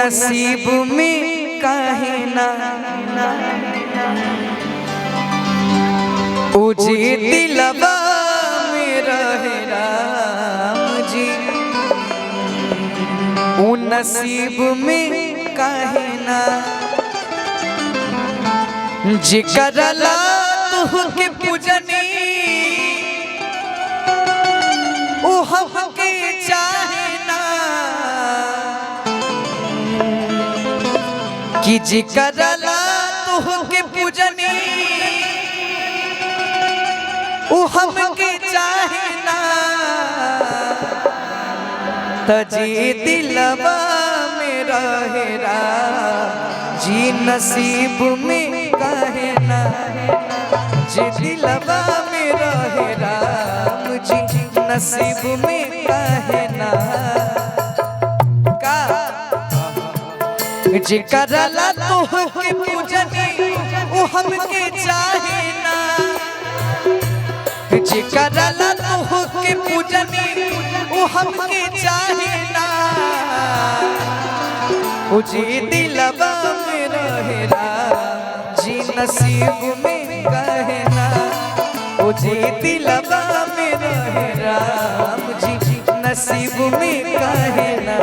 नसीब में काहे ना उजे दिलवा में रहे राम जी। ओ नसीब में काहे ना जिकरला तुहके पूजनी ओ हमके चाहे ना कि जिकरला तुहके पूजनी ओ हमके चाहे ना तजी दिलवा में रहेरा जी नसीब में काहे ना जी दिलवा में रहेरा जी नसीब में काहे ना का जिकरला तोहके पूजनी ओ हमके चाहे ना जिकरला तोहके पूजनी ओ हमके चाहे ना जी दिलवा में रहेला जी नसीब में काहे ना जी दिलवा में रहेला जी नसीब में काहे ना।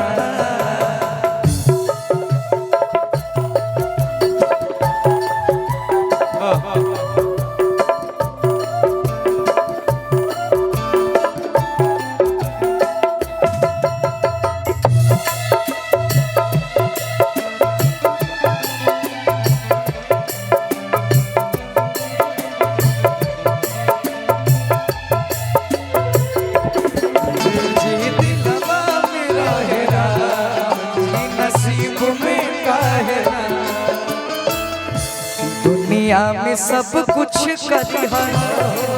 दुनिया में सब कुछ करिहा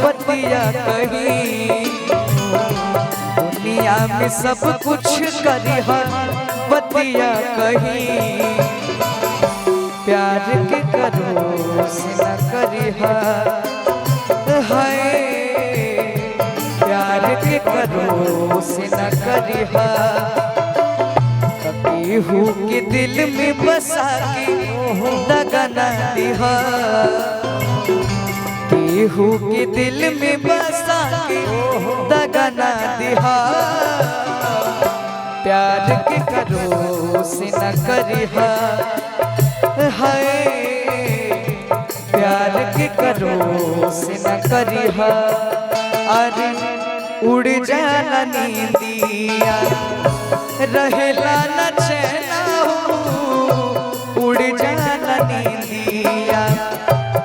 बतिया कही दुनिया में सब कुछ करिहा बतिया कही प्यार के करो से न करिहा हाय प्यार के करो से न करिहा केहू के दिल में बसा के दगा ना दिहा केहू के दिल में बसा के दगा ना दिहा प्यार के करो से न करिहा हाय प्यार के करो से न करिहा अरे उड़ जाना नींदिया रहेला न चैना हो उड़ जाना नींदिया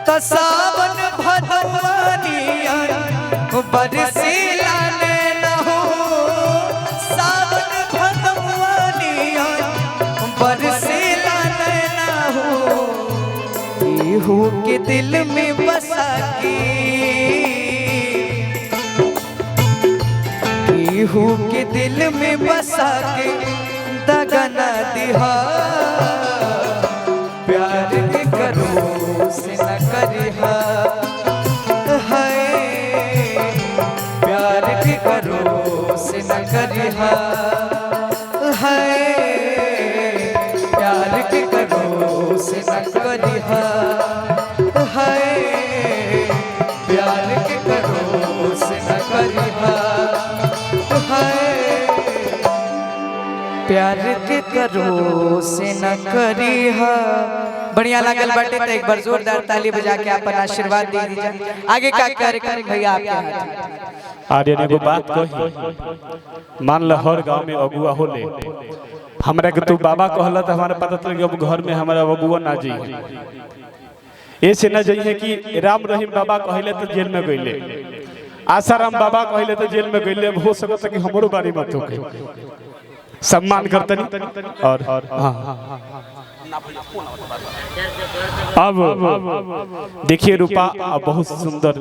तो सावन भदवानिया बरसेला नैना हो सावन भदवानिया बरसेला नैना हो केहू के दिल में बसा के केहू के दिल में बसा के दगा ना दिहा प्यार के करो से न करिहा हाय प्यार के करो से न करिहा हाय प्यार के करो से न करिहा हाय प्यार के करो से न करिहा प्यार के करो से न करिहा। बढ़िया लागल बाटे तो एक बार जोरदार ताली बजा के अपन आशीर्वाद दे दीजिए। आगे का कार्यक्रम भैया आपके हाथ। आर्यन एगो बात कही मान ल हर गांव में अगुआ होले हमरा के तू बाबा कहला तो हमारा पता चल गया घर में हमारा अगुआ ना जी ऐसे न जाइए कि राम रहीम बाबा कहले तो जेल में गइले आसाराम बाबा कहले तो जेल में गइले हो सकता कि हमरो बारी मत होके सम्मान करतनी और अब देखिए रूपा बहुत सुंदर